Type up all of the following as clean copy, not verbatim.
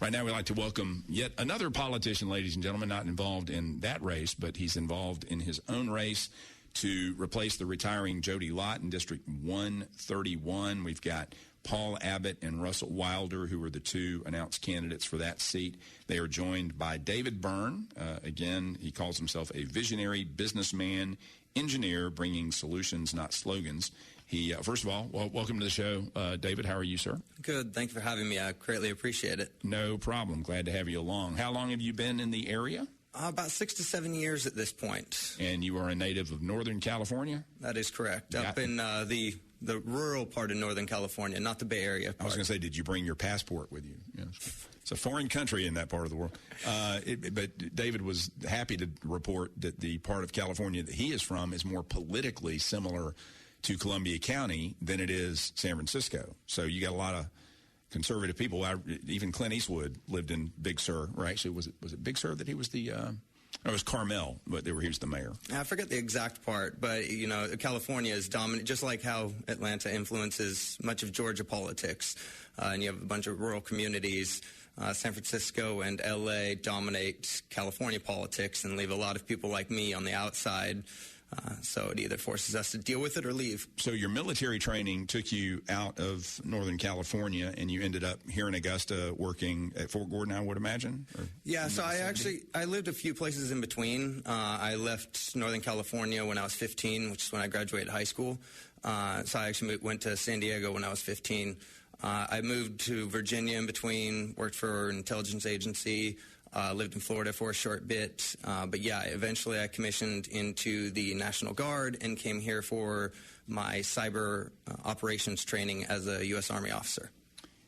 Right now, we'd like to welcome yet another politician, ladies and gentlemen, not involved in that race, but he's involved in his own race to replace the retiring Jody Lott in District 131. We've got Paul Abbott and Russell Wilder, who are the two announced candidates for that seat. They are joined by David Byrne. Again, he calls himself a visionary businessman, engineer, bringing solutions, not slogans. He, first of all, welcome to the show. David, how are you, sir? Good. Thank you for having me. I greatly appreciate it. No problem. Glad to have you along. How long have you been in the area? About 6 to 7 years at this point. And you are a native of Northern California? That is correct. Up in the rural part of Northern California, not the Bay Area part. I was going to say, did you bring your passport with you? Yes. It's a foreign country in that part of the world. But David was happy to report that the part of California that he is from is more politically similar to Columbia County than it is San Francisco. So you got a lot of conservative people. Even Clint Eastwood lived in Big Sur, right? So was it Big Sur that he was the it was Carmel, but he was the mayor. I forget the exact part, but, California is dominant, just like how Atlanta influences much of Georgia politics. And you have a bunch of rural communities. San Francisco and L.A. dominate California politics and leave a lot of people like me on the outside. So it either forces us to deal with it or leave. So your military training took you out of Northern California, and you ended up here in Augusta working at Fort Gordon, I would imagine? Yeah, so I lived a few places in between. I left Northern California when I was 15, which is when I graduated high school. So I actually went to San Diego when I was 15. I moved to Virginia in between, worked for an intelligence agency, lived in Florida for a short bit. But yeah, eventually I commissioned into the National Guard and came here for my cyber operations training as a U.S. Army officer.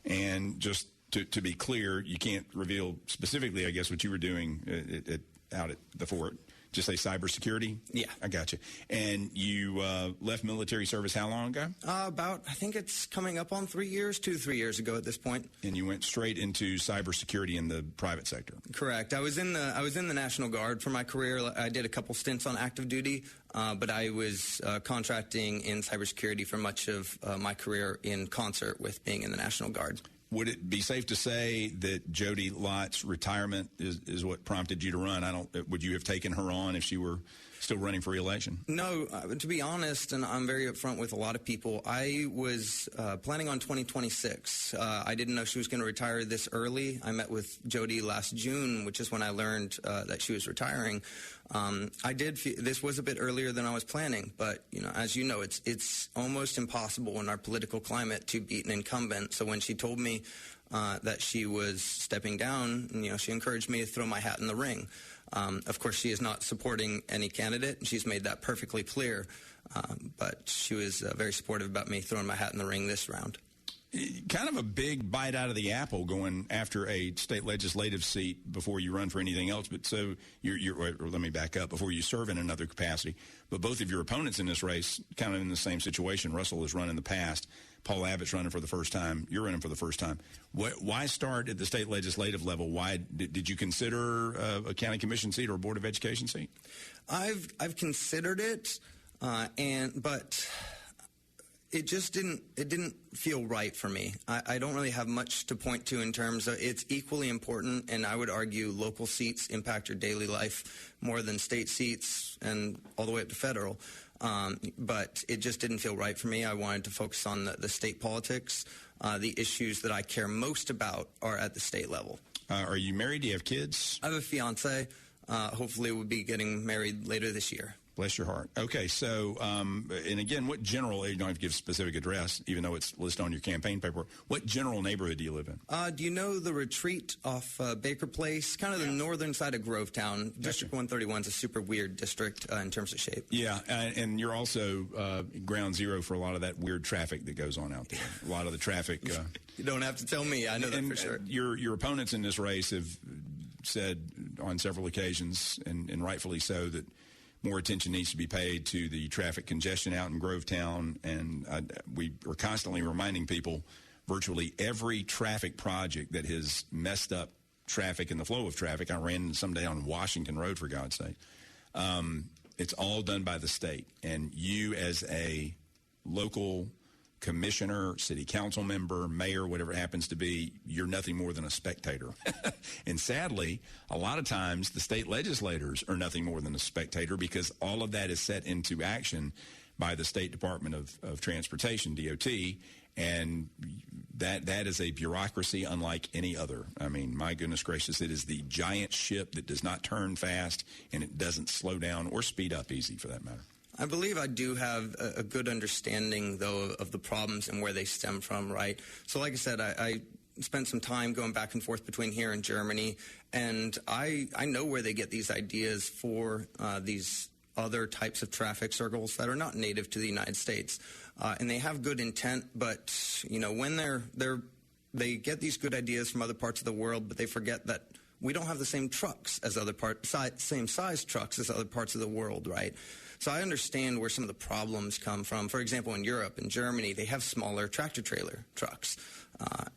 And just to be clear, you can't reveal specifically, I guess, what you were doing out at the fort. Just say cybersecurity? Yeah. I got you. And you left military service how long ago? I think it's coming up on 3 years, 2 to 3 years ago at this point. And you went straight into cybersecurity in the private sector? Correct. I was in the National Guard for my career. I did a couple stints on active duty, but I was contracting in cybersecurity for much of my career in concert with being in the National Guard. Would it be safe to say that Jody Lott's retirement is what prompted you to run? Would you have taken her on if she were still running for re-election? No, to be honest, and I'm very upfront with a lot of people, I was planning on 2026. I didn't know she was going to retire this early. I met with Jody last June, which is when I learned that she was retiring. This was a bit earlier than I was planning, but as you know, it's almost impossible in our political climate to beat an incumbent. So when she told me that she was stepping down, she encouraged me to throw my hat in the ring. Of course, she is not supporting any candidate, and she's made that perfectly clear. But she was very supportive about me throwing my hat in the ring this round. Kind of a big bite out of the apple going after a state legislative seat before you run for anything else. But so let me back up, before you serve in another capacity. But both of your opponents in this race kind of in the same situation. Russell has run in the past. Paul Abbott's running for the first time. You're running for the first time. Why start at the state legislative level? Why did you consider a county commission seat or a board of education seat? I've considered it, but it just didn't feel right for me. I don't really have much to point to in terms of it's equally important, and I would argue local seats impact your daily life more than state seats and all the way up to federal. But it just didn't feel right for me. I wanted to focus on the state politics. The issues that I care most about are at the state level. Are you married? Do you have kids? I have a fiance. Hopefully we'll be getting married later this year. Bless your heart. Okay, so, and again, what general, you don't have to give specific address, even though it's listed on your campaign paperwork. What general neighborhood do you live in? Do you know the Retreat off Baker Place? Kind of the northern side of Grovetown. Gotcha. District 131 is a super weird district in terms of shape. Yeah, and you're also ground zero for a lot of that weird traffic that goes on out there. A lot of the traffic. You don't have to tell me. I know that for sure. Your opponents in this race have said on several occasions, and rightfully so, that more attention needs to be paid to the traffic congestion out in Grovetown, and we are constantly reminding people virtually every traffic project that has messed up traffic and the flow of traffic. I ran someday on Washington Road, for God's sake. It's all done by the state, and you as a local commissioner, city council member, mayor, whatever it happens to be, you're nothing more than a spectator. And sadly, a lot of times the state legislators are nothing more than a spectator because all of that is set into action by the State Department of Transportation, DOT, and that is a bureaucracy unlike any other. I mean, my goodness gracious, it is the giant ship that does not turn fast, and it doesn't slow down or speed up easy for that matter. I believe I do have a good understanding, though, of the problems and where they stem from, right? So like I said, I spent some time going back and forth between here and Germany, and I know where they get these ideas for these other types of traffic circles that are not native to the United States. And they have good intent, but, you know, when they get these good ideas from other parts of the world, but they forget that we don't have the same trucks as same size trucks as other parts of the world, right? So I understand where some of the problems come from. For example, in Europe, in Germany, they have smaller tractor-trailer trucks.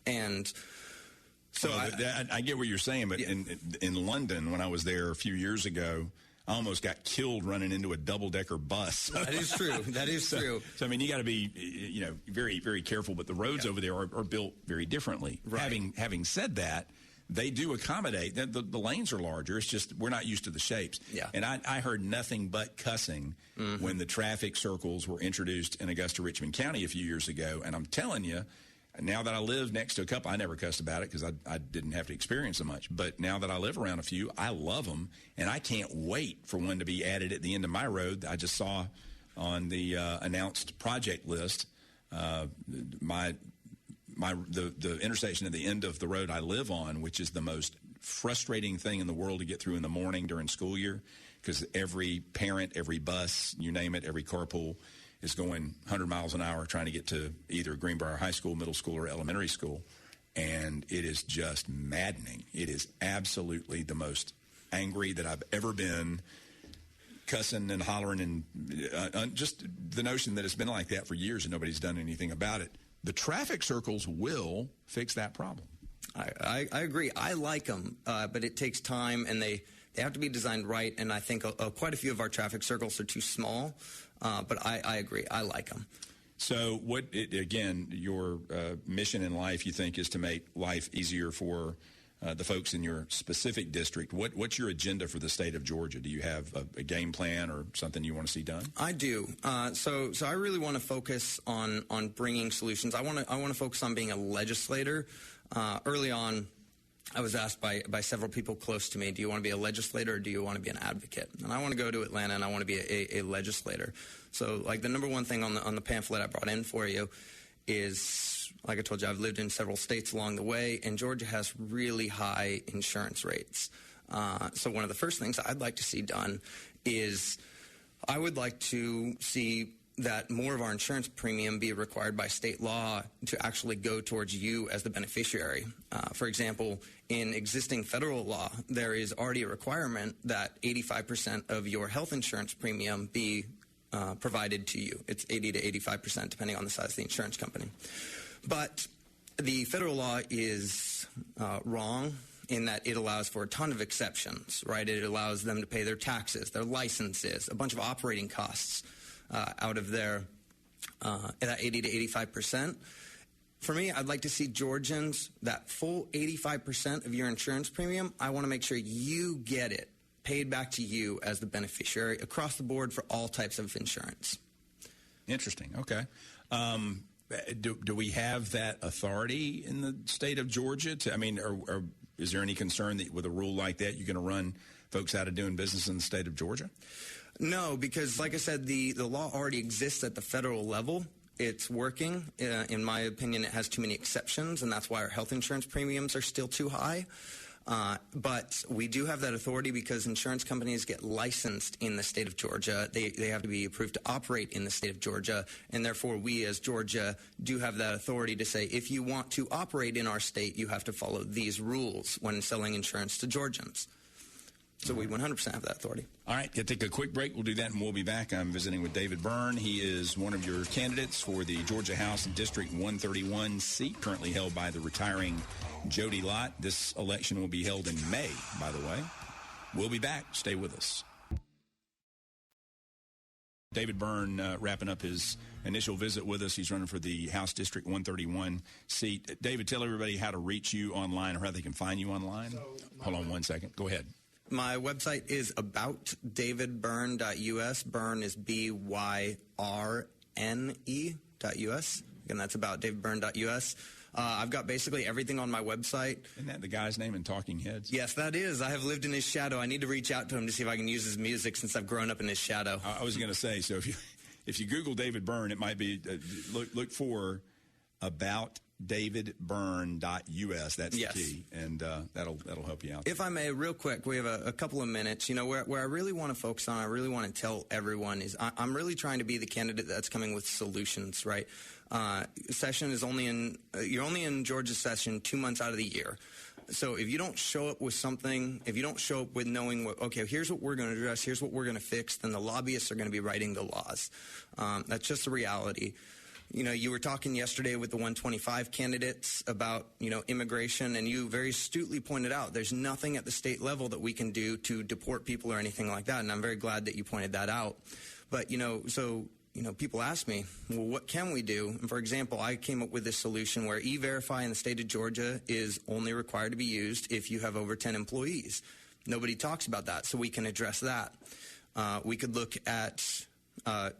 And so I get what you're saying, but yeah. In London, when I was there a few years ago, I almost got killed running into a double-decker bus. That is true. That is true. So, I mean, you got to be, you know, very, very careful. But the roads over there are built very differently. Right. Having said that, they do accommodate. The lanes are larger. It's just we're not used to the shapes. Yeah. And I heard nothing but cussing when the traffic circles were introduced in Augusta, Richmond County a few years ago. And I'm telling you, now that I live next to a couple, I never cussed about it because I didn't have to experience them much. But now that I live around a few, I love them, and I can't wait for one to be added at the end of my road. I just saw on the announced project list the intersection at the end of the road I live on, which is the most frustrating thing in the world to get through in the morning during school year because every parent, every bus, you name it, every carpool is going 100 miles an hour trying to get to either Greenbrier High School, middle school, or elementary school. And it is just maddening. It is absolutely the most angry that I've ever been, cussing and hollering, and just the notion that it's been like that for years and nobody's done anything about it. The traffic circles will fix that problem. I agree. I like them, but it takes time, and they have to be designed right. And I think quite a few of our traffic circles are too small. But I agree. I like them. So again, your mission in life, you think, is to make life easier for the folks in your specific district. What's your agenda for the state of Georgia? Do you have a game plan or something you want to see done? I do. So I really want to focus on bringing solutions. I want to focus on being a legislator. Early on, I was asked by several people close to me, do you want to be a legislator or do you want to be an advocate? And I want to go to Atlanta and I want to be a legislator. So like the number one thing on the pamphlet I brought in for you is, like I told you, I've lived in several states along the way, and Georgia has really high insurance rates. So one of the first things I'd like to see done is I would like to see that more of our insurance premium be required by state law to actually go towards you as the beneficiary. For example, in existing federal law, there is already a requirement that 85% of your health insurance premium be provided to you. It's 80 to 85%, depending on the size of the insurance company. But the federal law is wrong in that it allows for a ton of exceptions, right? It allows them to pay their taxes, their licenses, a bunch of operating costs out of their that 80 to 85%. For me, I'd like to see Georgians, that full 85% of your insurance premium, I want to make sure you get it paid back to you as the beneficiary across the board for all types of insurance. Interesting. Okay. Do we have that authority in the state of Georgia? Or is there any concern that with a rule like that, you're going to run folks out of doing business in the state of Georgia? No, because like I said, the law already exists at the federal level. It's working. In my opinion, it has too many exceptions, and that's why our health insurance premiums are still too high. But we do have that authority because insurance companies get licensed in the state of Georgia. They have to be approved to operate in the state of Georgia, and therefore we as Georgia do have that authority to say if you want to operate in our state, you have to follow these rules when selling insurance to Georgians. So we 100% have that authority. All right, we'll take a quick break. We'll do that, and we'll be back. I'm visiting with David Byrne. He is one of your candidates for the Georgia House District 131 seat, currently held by the retiring Jody Lott. This election will be held in May, by the way. We'll be back. Stay with us. David Byrne wrapping up his initial visit with us. He's running for the House District 131 seat. David, tell everybody how to reach you online or how they can find you online. Hold on one second. Go ahead. My website is aboutdavidbyrne.us. Byrne is BYRNE.us. Again, that's aboutdavidbyrne.us. I've got basically everything on my website. Isn't that the guy's name in Talking Heads? Yes, that is. I have lived in his shadow. I need to reach out to him to see if I can use his music since I've grown up in his shadow. I was going to say, so if you Google David Byrne, it might be look for aboutdavidbyrne.us. That's the key, and that'll help you out. If I may, real quick, we have a couple of minutes. You know, where I really want to focus on, I really want to tell everyone is I'm really trying to be the candidate that's coming with solutions, right? Session is you're only in Georgia's session 2 months out of the year. So if you don't show up with something, if you don't show up with knowing okay, here's what we're going to address, here's what we're going to fix, then the lobbyists are going to be writing the laws. That's just the reality. You know, you were talking yesterday with the 125 candidates about, immigration, and you very astutely pointed out there's nothing at the state level that we can do to deport people or anything like that, and I'm very glad that you pointed that out. But, people ask me, well, what can we do? And for example, I came up with this solution where E-Verify in the state of Georgia is only required to be used if you have over 10 employees. Nobody talks about that, so we can address that. We could look at... I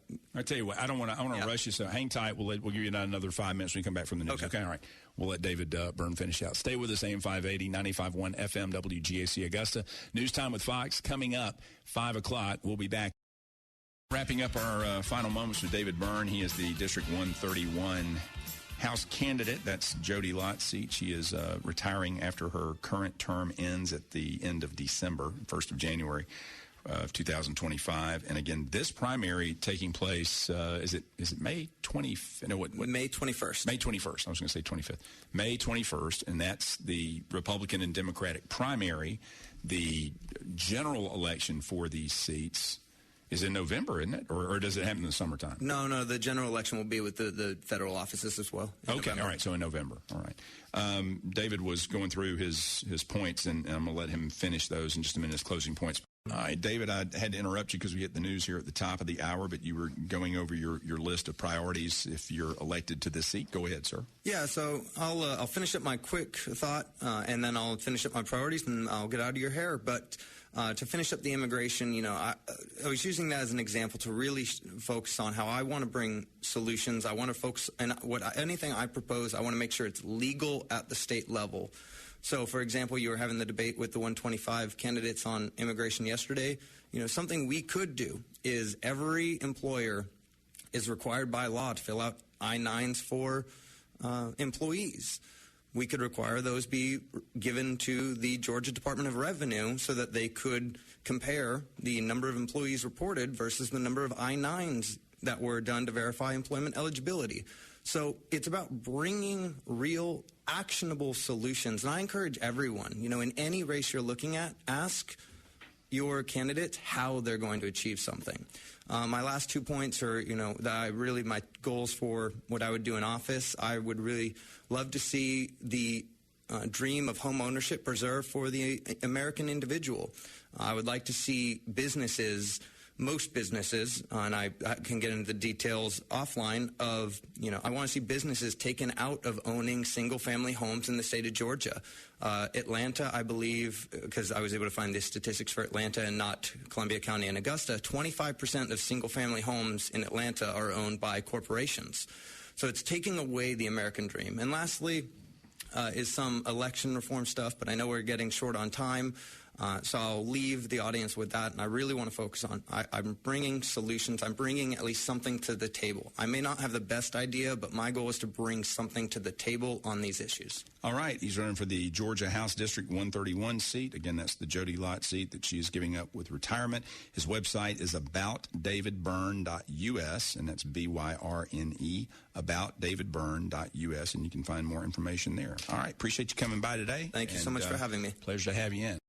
tell you what, I want to rush you, so hang tight. We'll give you another 5 minutes when you come back from the news. Okay, all right. We'll let David Byrne finish out. Stay with us, AM 580, 95.1 FM, WGAC Augusta. News Time with Fox coming up, 5 o'clock. We'll be back. Wrapping up our final moments with David Byrne. He is the District 131 House candidate. That's Jody Lott's seat. She is retiring after her current term ends at the end of December, 1st of January of 2025. And again, this primary taking place, is it May 20th? No, what? May 21st. May 21st. I was going to say 25th. May 21st, and that's the Republican and Democratic primary. The general election for these seats is in November, isn't it? Or does it happen in the summertime? No, the general election will be with the federal offices as well. Okay, all right, so in November. All right. David was going through his points, and I'm going to let him finish those in just a minute, his closing points. All right, David, I had to interrupt you because we get the news here at the top of the hour, but you were going over your list of priorities if you're elected to this seat. Go ahead, sir. Yeah, so I'll finish up my quick thought, and then I'll finish up my priorities, and I'll get out of your hair. But to finish up the immigration, I was using that as an example to really focus on how I want to bring solutions. I want to focus, and anything I propose, I want to make sure it's legal at the state level. So, for example, you were having the debate with the 125 candidates on immigration yesterday. Something we could do is every employer is required by law to fill out I-9s for employees. We could require those be given to the Georgia Department of Revenue so that they could compare the number of employees reported versus the number of I-9s that were done to verify employment eligibility. So it's about bringing real actionable solutions. And I encourage everyone, in any race you're looking at, ask your candidates how they're going to achieve something. My last 2 points are, my goals for what I would do in office. I would really love to see the dream of home ownership preserved for the American individual. I would like to see most businesses, and I can get into the details offline of, I want to see businesses taken out of owning single-family homes in the state of Georgia. Atlanta, I believe, because I was able to find the statistics for Atlanta and not Columbia County and Augusta, 25% of single-family homes in Atlanta are owned by corporations. So it's taking away the American dream. And lastly is some election reform stuff, but I know we're getting short on time. So I'll leave the audience with that, and I really want to focus on I'm bringing solutions. I'm bringing at least something to the table. I may not have the best idea, but my goal is to bring something to the table on these issues. All right. He's running for the Georgia House District 131 seat. Again, that's the Jody Lott seat that she is giving up with retirement. His website is aboutdavidbyrne.us, and that's BYRNE, aboutdavidbyrne.us, and you can find more information there. All right. Appreciate you coming by today. Thank you so much for having me. Pleasure to have you in.